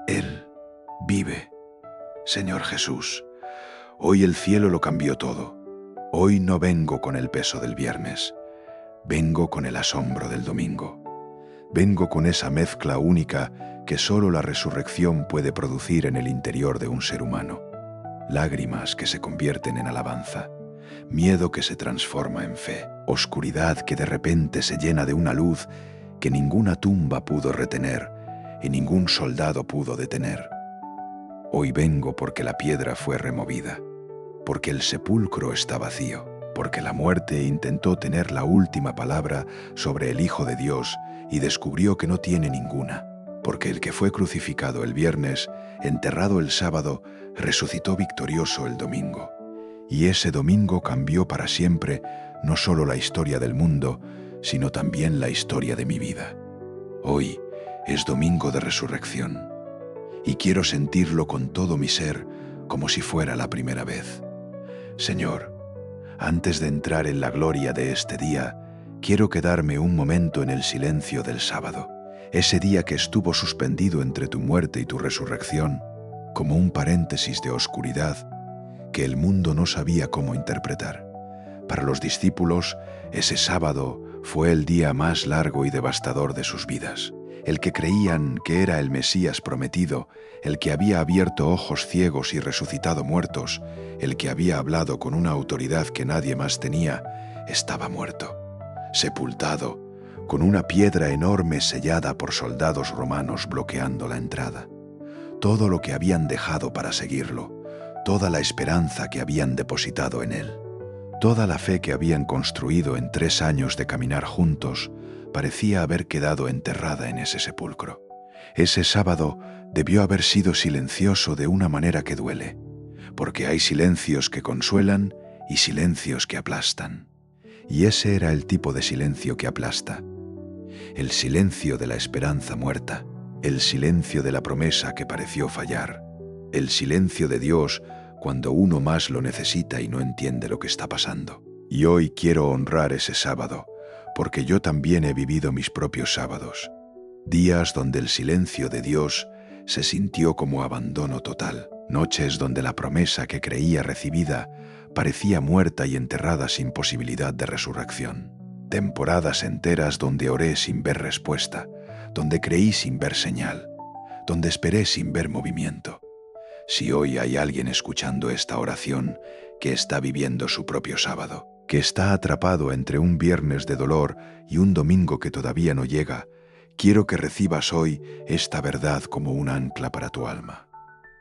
Él vive. Señor Jesús, hoy el cielo lo cambió todo. Hoy no vengo con el peso del viernes, vengo con el asombro del domingo. Vengo con esa mezcla única que solo la resurrección puede producir en el interior de un ser humano. Lágrimas que se convierten en alabanza, miedo que se transforma en fe, oscuridad que de repente se llena de una luz que ninguna tumba pudo retener y ningún soldado pudo detener. Hoy vengo porque la piedra fue removida, porque el sepulcro está vacío, porque la muerte intentó tener la última palabra sobre el Hijo de Dios y descubrió que no tiene ninguna, porque el que fue crucificado el viernes, enterrado el sábado, resucitó victorioso el domingo. Y ese domingo cambió para siempre no solo la historia del mundo, sino también la historia de mi vida. Hoy es domingo de resurrección y quiero sentirlo con todo mi ser como si fuera la primera vez. Señor, antes de entrar en la gloria de este día, quiero quedarme un momento en el silencio del sábado, ese día que estuvo suspendido entre tu muerte y tu resurrección, como un paréntesis de oscuridad que el mundo no sabía cómo interpretar. Para los discípulos, ese sábado fue el día más largo y devastador de sus vidas. El que creían que era el Mesías prometido, el que había abierto ojos ciegos y resucitado muertos, el que había hablado con una autoridad que nadie más tenía, estaba muerto, sepultado, con una piedra enorme sellada por soldados romanos bloqueando la entrada. Todo lo que habían dejado para seguirlo, toda la esperanza que habían depositado en él, toda la fe que habían construido en 3 años de caminar juntos, parecía haber quedado enterrada en ese sepulcro. Ese sábado debió haber sido silencioso de una manera que duele, porque hay silencios que consuelan y silencios que aplastan. Y ese era el tipo de silencio que aplasta. El silencio de la esperanza muerta, el silencio de la promesa que pareció fallar, el silencio de Dios cuando uno más lo necesita y no entiende lo que está pasando. Y hoy quiero honrar ese sábado, porque yo también he vivido mis propios sábados, días donde el silencio de Dios se sintió como abandono total, noches donde la promesa que creía recibida parecía muerta y enterrada sin posibilidad de resurrección, temporadas enteras donde oré sin ver respuesta, donde creí sin ver señal, donde esperé sin ver movimiento. Si hoy hay alguien escuchando esta oración que está viviendo su propio sábado, que está atrapado entre un viernes de dolor y un domingo que todavía no llega, quiero que recibas hoy esta verdad como un ancla para tu alma.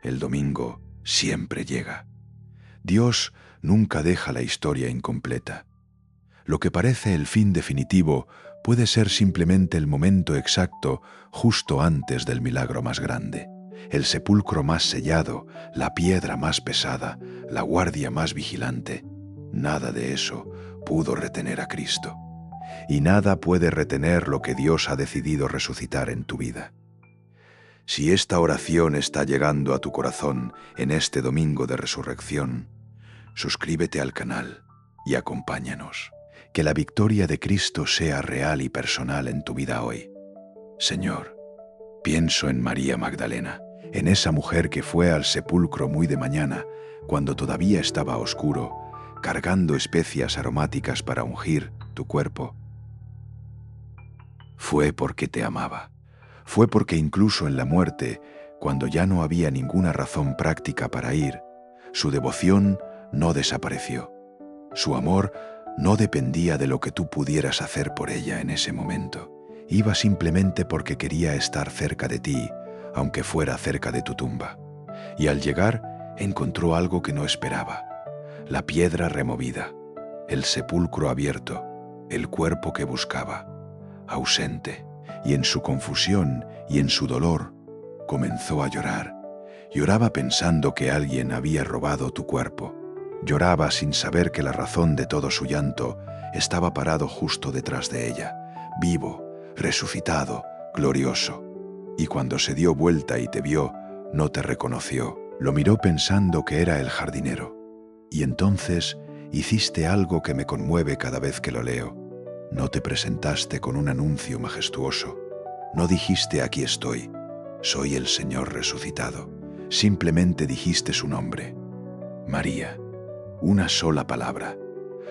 El domingo siempre llega. Dios nunca deja la historia incompleta. Lo que parece el fin definitivo puede ser simplemente el momento exacto justo antes del milagro más grande. El sepulcro más sellado, la piedra más pesada, la guardia más vigilante. Nada de eso pudo retener a Cristo. Y nada puede retener lo que Dios ha decidido resucitar en tu vida. Si esta oración está llegando a tu corazón en este domingo de resurrección, suscríbete al canal y acompáñanos. Que la victoria de Cristo sea real y personal en tu vida hoy. Señor, pienso en María Magdalena, en esa mujer que fue al sepulcro muy de mañana, cuando todavía estaba oscuro, cargando especias aromáticas para ungir tu cuerpo. Fue porque te amaba. Fue porque incluso en la muerte, cuando ya no había ninguna razón práctica para ir, su devoción no desapareció. Su amor no dependía de lo que tú pudieras hacer por ella en ese momento. Iba simplemente porque quería estar cerca de ti, aunque fuera cerca de tu tumba. Y al llegar, encontró algo que no esperaba. La piedra removida, el sepulcro abierto, el cuerpo que buscaba, ausente, y en su confusión y en su dolor comenzó a llorar. Lloraba pensando que alguien había robado tu cuerpo. Lloraba sin saber que la razón de todo su llanto estaba parado justo detrás de ella, vivo, resucitado, glorioso. Y cuando se dio vuelta y te vio, no te reconoció. Lo miró pensando que era el jardinero. Y entonces hiciste algo que me conmueve cada vez que lo leo. No te presentaste con un anuncio majestuoso. No dijiste aquí estoy. soy el Señor resucitado. Simplemente dijiste su nombre, María, una sola palabra,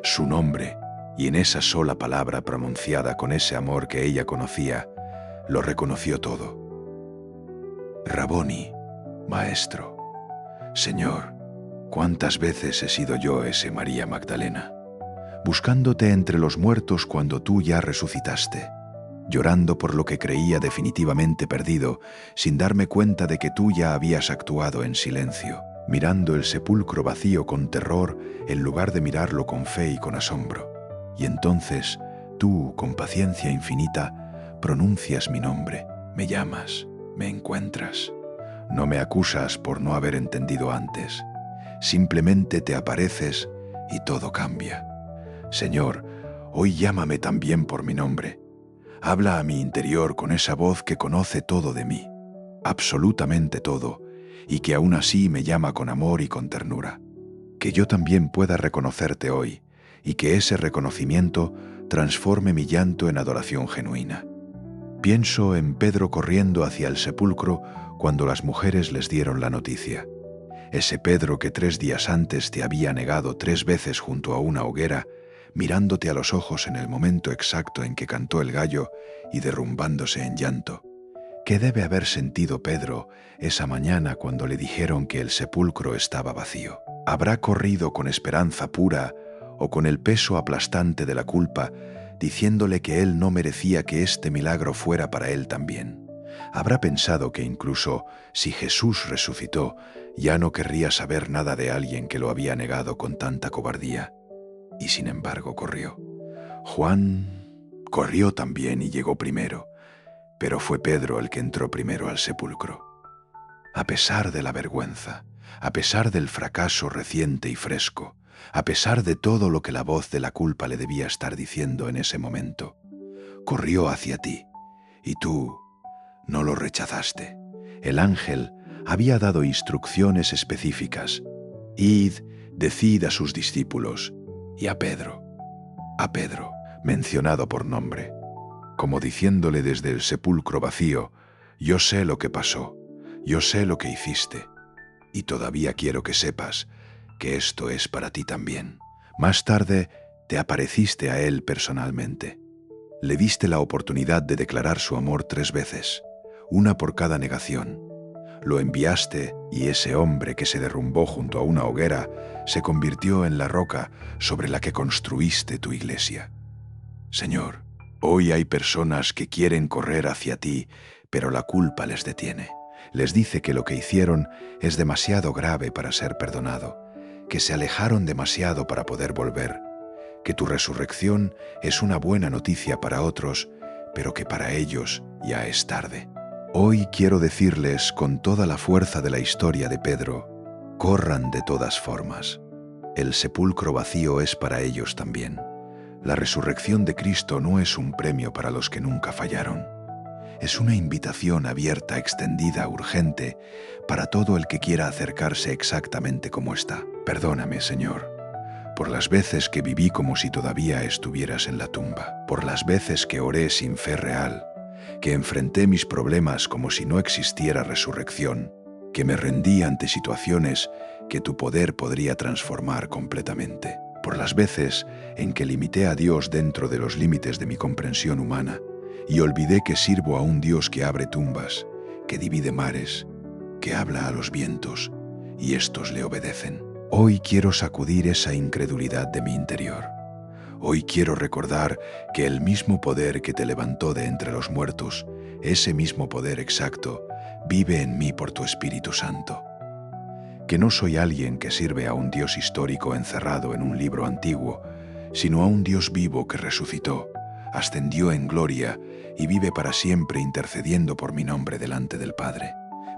su nombre, y en esa sola palabra pronunciada con ese amor que ella conocía, lo reconoció todo. Raboni, Maestro, Señor, ¿cuántas veces he sido yo ese María Magdalena? Buscándote entre los muertos cuando tú ya resucitaste, llorando por lo que creía definitivamente perdido, sin darme cuenta de que tú ya habías actuado en silencio, mirando el sepulcro vacío con terror en lugar de mirarlo con fe y con asombro. Y entonces, tú, con paciencia infinita, pronuncias mi nombre, me llamas, me encuentras. No me acusas por no haber entendido antes. Simplemente te apareces y todo cambia. Señor, hoy llámame también por mi nombre. Habla a mi interior con esa voz que conoce todo de mí, absolutamente todo, y que aún así me llama con amor y con ternura. Que yo también pueda reconocerte hoy, y que ese reconocimiento transforme mi llanto en adoración genuina. Pienso en Pedro corriendo hacia el sepulcro cuando las mujeres les dieron la noticia. Ese Pedro que 3 días antes te había negado 3 veces junto a una hoguera, mirándote a los ojos en el momento exacto en que cantó el gallo y derrumbándose en llanto. ¿Qué debe haber sentido Pedro esa mañana cuando le dijeron que el sepulcro estaba vacío? ¿Habrá corrido con esperanza pura o con el peso aplastante de la culpa, diciéndole que él no merecía que este milagro fuera para él también? ¿Habrá pensado que incluso si Jesús resucitó, ya no querría saber nada de alguien que lo había negado con tanta cobardía? Y sin embargo corrió. Juan corrió también y llegó primero, pero fue Pedro el que entró primero al sepulcro. A pesar de la vergüenza, a pesar del fracaso reciente y fresco, a pesar de todo lo que la voz de la culpa le debía estar diciendo en ese momento, corrió hacia ti, y tú no lo rechazaste. El ángel había dado instrucciones específicas. Id, decid a sus discípulos, y a Pedro, mencionado por nombre, como diciéndole desde el sepulcro vacío, yo sé lo que pasó, yo sé lo que hiciste, y todavía quiero que sepas que esto es para ti también. Más tarde te apareciste a él personalmente. Le diste la oportunidad de declarar su amor 3 veces, una por cada negación. Lo enviaste y ese hombre que se derrumbó junto a una hoguera se convirtió en la roca sobre la que construiste tu iglesia. Señor, hoy hay personas que quieren correr hacia ti, pero la culpa les detiene. Les dice que lo que hicieron es demasiado grave para ser perdonado, que se alejaron demasiado para poder volver, que tu resurrección es una buena noticia para otros, pero que para ellos ya es tarde. Hoy quiero decirles con toda la fuerza de la historia de Pedro, corran de todas formas. El sepulcro vacío es para ellos también. La resurrección de Cristo no es un premio para los que nunca fallaron. Es una invitación abierta, extendida, urgente, para todo el que quiera acercarse exactamente como está. Perdóname, Señor, por las veces que viví como si todavía estuvieras en la tumba, por las veces que oré sin fe real, que enfrenté mis problemas como si no existiera resurrección, que me rendí ante situaciones que tu poder podría transformar completamente, por las veces en que limité a Dios dentro de los límites de mi comprensión humana y olvidé que sirvo a un Dios que abre tumbas, que divide mares, que habla a los vientos y estos le obedecen. Hoy quiero sacudir esa incredulidad de mi interior. Hoy quiero recordar que el mismo poder que te levantó de entre los muertos, ese mismo poder exacto, vive en mí por tu Espíritu Santo. Que no soy alguien que sirve a un Dios histórico encerrado en un libro antiguo, sino a un Dios vivo que resucitó, ascendió en gloria y vive para siempre intercediendo por mi nombre delante del Padre.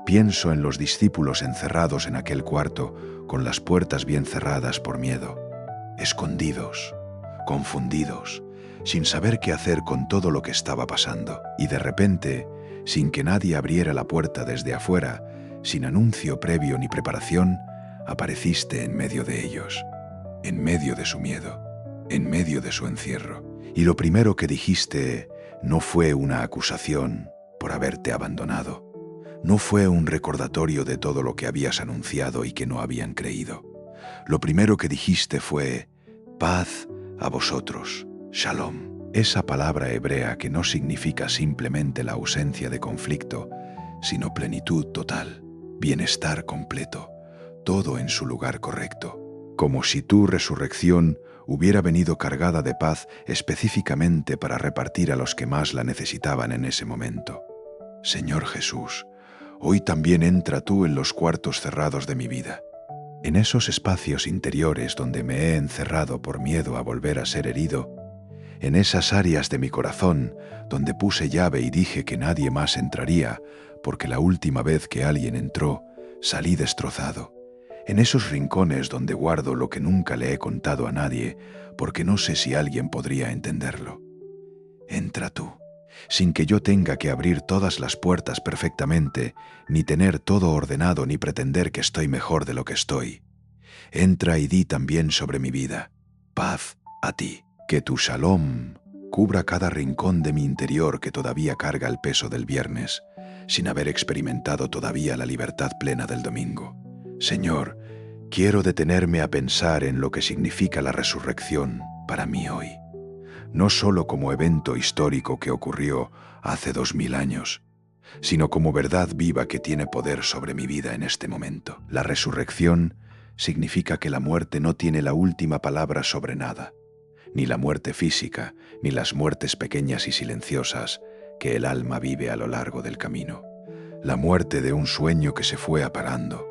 Pienso en los discípulos encerrados en aquel cuarto, con las puertas bien cerradas por miedo, escondidos, confundidos, sin saber qué hacer con todo lo que estaba pasando. Y de repente, sin que nadie abriera la puerta desde afuera, sin anuncio previo ni preparación, apareciste en medio de ellos, en medio de su miedo, en medio de su encierro. Y lo primero que dijiste no fue una acusación por haberte abandonado. No fue un recordatorio de todo lo que habías anunciado y que no habían creído. Lo primero que dijiste fue: paz a vosotros, shalom. Esa palabra hebrea que no significa simplemente la ausencia de conflicto, sino plenitud total, bienestar completo, todo en su lugar correcto. Como si tu resurrección hubiera venido cargada de paz específicamente para repartir a los que más la necesitaban en ese momento. Señor Jesús, hoy también entra tú en los cuartos cerrados de mi vida, en esos espacios interiores donde me he encerrado por miedo a volver a ser herido, en esas áreas de mi corazón donde puse llave y dije que nadie más entraría, porque la última vez que alguien entró, salí destrozado, en esos rincones donde guardo lo que nunca le he contado a nadie, porque no sé si alguien podría entenderlo. Entra tú, sin que yo tenga que abrir todas las puertas perfectamente, ni tener todo ordenado, ni pretender que estoy mejor de lo que estoy. Entra y di también sobre mi vida: paz a ti. Que tu shalom cubra cada rincón de mi interior que todavía carga el peso del viernes, sin haber experimentado todavía la libertad plena del domingo. Señor, quiero detenerme a pensar en lo que significa la resurrección para mí hoy, no solo como evento histórico que ocurrió hace 2000 años, sino como verdad viva que tiene poder sobre mi vida en este momento. La resurrección significa que la muerte no tiene la última palabra sobre nada, ni la muerte física, ni las muertes pequeñas y silenciosas que el alma vive a lo largo del camino. La muerte de un sueño que se fue apagando,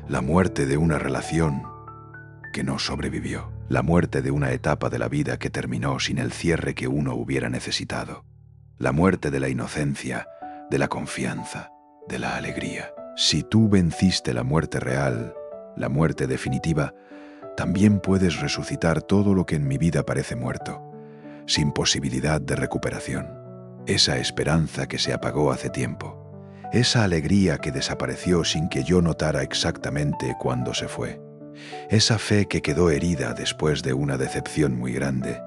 la muerte de una relación que no sobrevivió, la muerte de una etapa de la vida que terminó sin el cierre que uno hubiera necesitado, la muerte de la inocencia, de la confianza, de la alegría. Si tú venciste la muerte real, la muerte definitiva, también puedes resucitar todo lo que en mi vida parece muerto, sin posibilidad de recuperación. Esa esperanza que se apagó hace tiempo, esa alegría que desapareció sin que yo notara exactamente cuándo se fue, esa fe que quedó herida después de una decepción muy grande.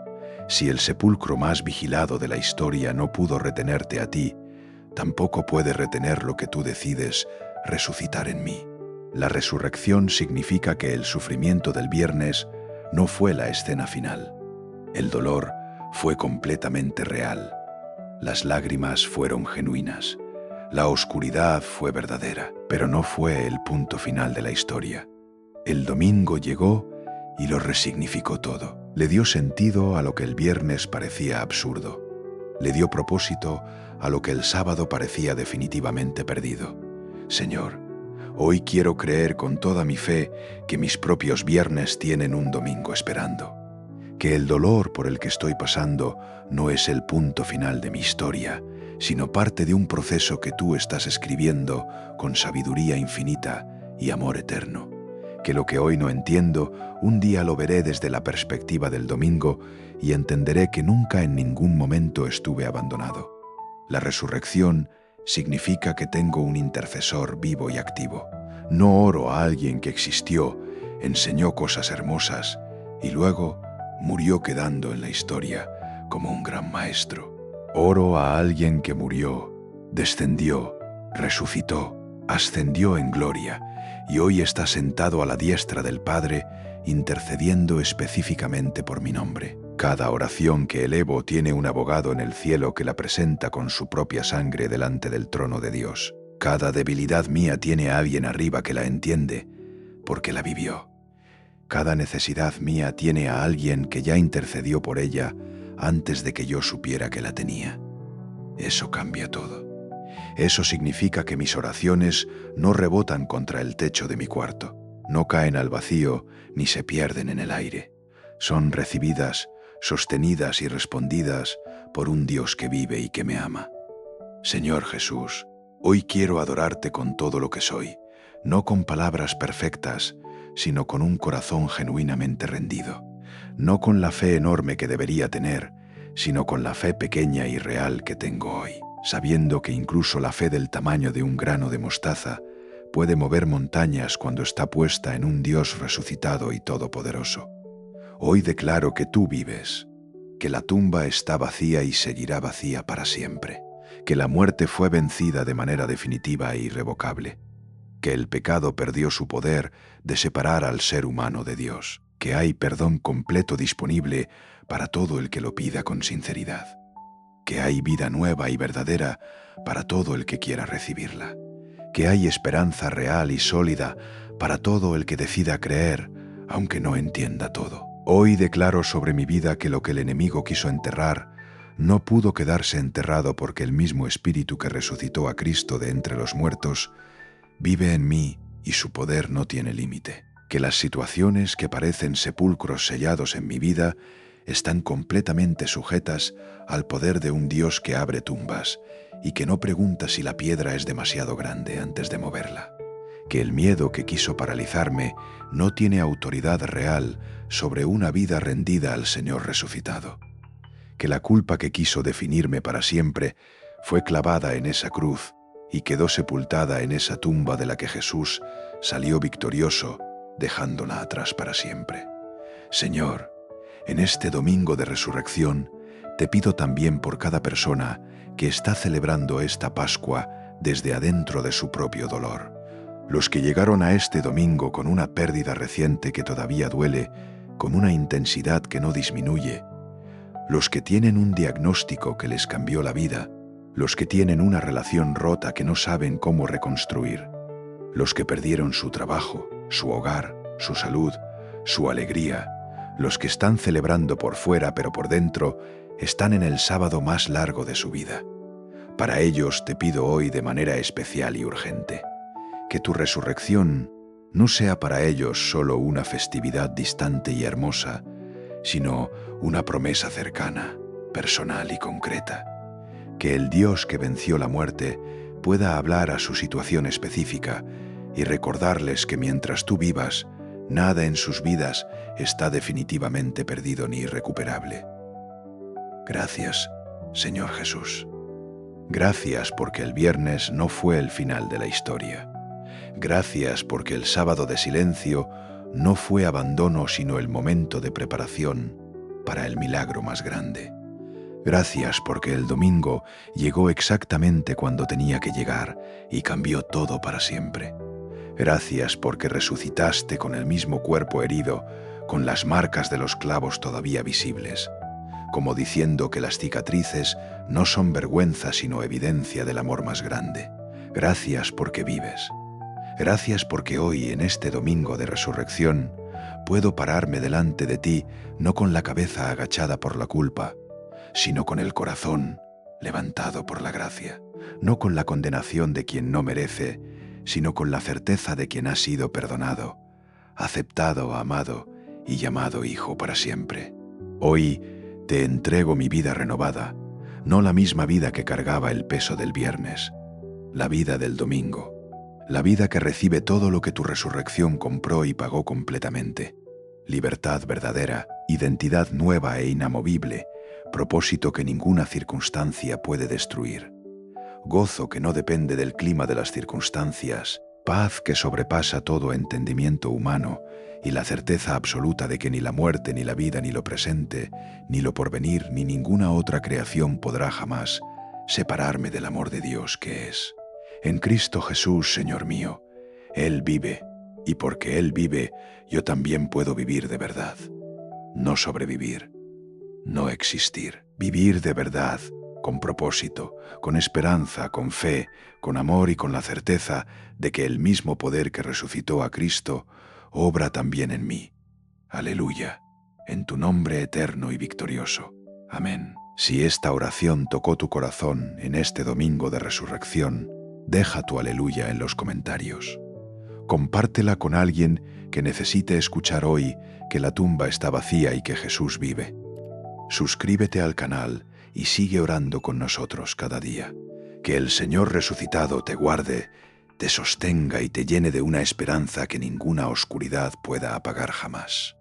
Si el sepulcro más vigilado de la historia no pudo retenerte a ti, tampoco puede retener lo que tú decides resucitar en mí. La resurrección significa que el sufrimiento del viernes no fue la escena final. El dolor fue completamente real. Las lágrimas fueron genuinas. La oscuridad fue verdadera, pero no fue el punto final de la historia. El domingo llegó y lo resignificó todo. Le dio sentido a lo que el viernes parecía absurdo. Le dio propósito a lo que el sábado parecía definitivamente perdido. Señor, hoy quiero creer con toda mi fe que mis propios viernes tienen un domingo esperando, que el dolor por el que estoy pasando no es el punto final de mi historia, sino parte de un proceso que tú estás escribiendo con sabiduría infinita y amor eterno, que lo que hoy no entiendo, un día lo veré desde la perspectiva del domingo y entenderé que nunca en ningún momento estuve abandonado. La resurrección significa que tengo un intercesor vivo y activo. No oro a alguien que existió, enseñó cosas hermosas y luego murió quedando en la historia como un gran maestro. Oro a alguien que murió, descendió, resucitó, ascendió en gloria y hoy está sentado a la diestra del Padre, intercediendo específicamente por mi nombre. Cada oración que elevo tiene un abogado en el cielo que la presenta con su propia sangre delante del trono de Dios. Cada debilidad mía tiene a alguien arriba que la entiende, porque la vivió. Cada necesidad mía tiene a alguien que ya intercedió por ella antes de que yo supiera que la tenía. Eso cambia todo. Eso significa que mis oraciones no rebotan contra el techo de mi cuarto, no caen al vacío ni se pierden en el aire. Son recibidas, sostenidas y respondidas por un Dios que vive y que me ama. Señor Jesús, hoy quiero adorarte con todo lo que soy, no con palabras perfectas, sino con un corazón genuinamente rendido, no con la fe enorme que debería tener, sino con la fe pequeña y real que tengo hoy, sabiendo que incluso la fe del tamaño de un grano de mostaza puede mover montañas cuando está puesta en un Dios resucitado y todopoderoso. Hoy declaro que tú vives, que la tumba está vacía y seguirá vacía para siempre. que la muerte fue vencida de manera definitiva e irrevocable, que el pecado perdió su poder de separar al ser humano de Dios, que hay perdón completo disponible para todo el que lo pida con sinceridad, que hay vida nueva y verdadera para todo el que quiera recibirla, que hay esperanza real y sólida para todo el que decida creer, aunque no entienda todo. Hoy declaro sobre mi vida que lo que el enemigo quiso enterrar no pudo quedarse enterrado, porque el mismo Espíritu que resucitó a Cristo de entre los muertos vive en mí y su poder no tiene límite. Que las situaciones que parecen sepulcros sellados en mi vida están completamente sujetas al poder de un Dios que abre tumbas y que no pregunta si la piedra es demasiado grande antes de moverla. Que el miedo que quiso paralizarme no tiene autoridad real sobre una vida rendida al Señor resucitado. Que la culpa que quiso definirme para siempre fue clavada en esa cruz y quedó sepultada en esa tumba de la que Jesús salió victorioso, dejándola atrás para siempre. Señor, en este domingo de resurrección, te pido también por cada persona que está celebrando esta Pascua desde adentro de su propio dolor. Los que llegaron a este domingo con una pérdida reciente que todavía duele, con una intensidad que no disminuye. Los que tienen un diagnóstico que les cambió la vida. Los que tienen una relación rota que no saben cómo reconstruir. Los que perdieron su trabajo, su hogar, su salud, su alegría. Los que están celebrando por fuera, pero por dentro están en el sábado más largo de su vida. Para ellos te pido hoy de manera especial y urgente que tu resurrección no sea para ellos solo una festividad distante y hermosa, sino una promesa cercana, personal y concreta. Que el Dios que venció la muerte pueda hablar a su situación específica y recordarles que mientras tú vivas, nada en sus vidas está definitivamente perdido ni irrecuperable. Gracias, Señor Jesús. Gracias porque el viernes no fue el final de la historia. Gracias porque el sábado de silencio no fue abandono, sino el momento de preparación para el milagro más grande. Gracias porque el domingo llegó exactamente cuando tenía que llegar y cambió todo para siempre. Gracias porque resucitaste con el mismo cuerpo herido, con las marcas de los clavos todavía visibles, como diciendo que las cicatrices no son vergüenza sino evidencia del amor más grande. Gracias porque vives. Gracias porque hoy, en este domingo de resurrección, puedo pararme delante de ti no con la cabeza agachada por la culpa, sino con el corazón levantado por la gracia, no con la condenación de quien no merece, sino con la certeza de quien ha sido perdonado, aceptado, amado y llamado hijo para siempre. Hoy te entrego mi vida renovada, no la misma vida que cargaba el peso del viernes, la vida del domingo, la vida que recibe todo lo que tu resurrección compró y pagó completamente. Libertad verdadera, identidad nueva e inamovible, propósito que ninguna circunstancia puede destruir. Gozo que no depende del clima de las circunstancias, paz que sobrepasa todo entendimiento humano y la certeza absoluta de que ni la muerte, ni la vida, ni lo presente, ni lo porvenir, ni ninguna otra creación podrá jamás separarme del amor de Dios que es. En Cristo Jesús, Señor mío, Él vive, y porque Él vive, yo también puedo vivir de verdad. No sobrevivir, no existir. Vivir de verdad, con propósito, con esperanza, con fe, con amor y con la certeza de que el mismo poder que resucitó a Cristo obra también en mí. Aleluya, en tu nombre eterno y victorioso. Amén. Si esta oración tocó tu corazón en este domingo de resurrección, deja tu aleluya en los comentarios. Compártela con alguien que necesite escuchar hoy que la tumba está vacía y que Jesús vive. Suscríbete al canal y sigue orando con nosotros cada día. Que el Señor resucitado te guarde, te sostenga y te llene de una esperanza que ninguna oscuridad pueda apagar jamás.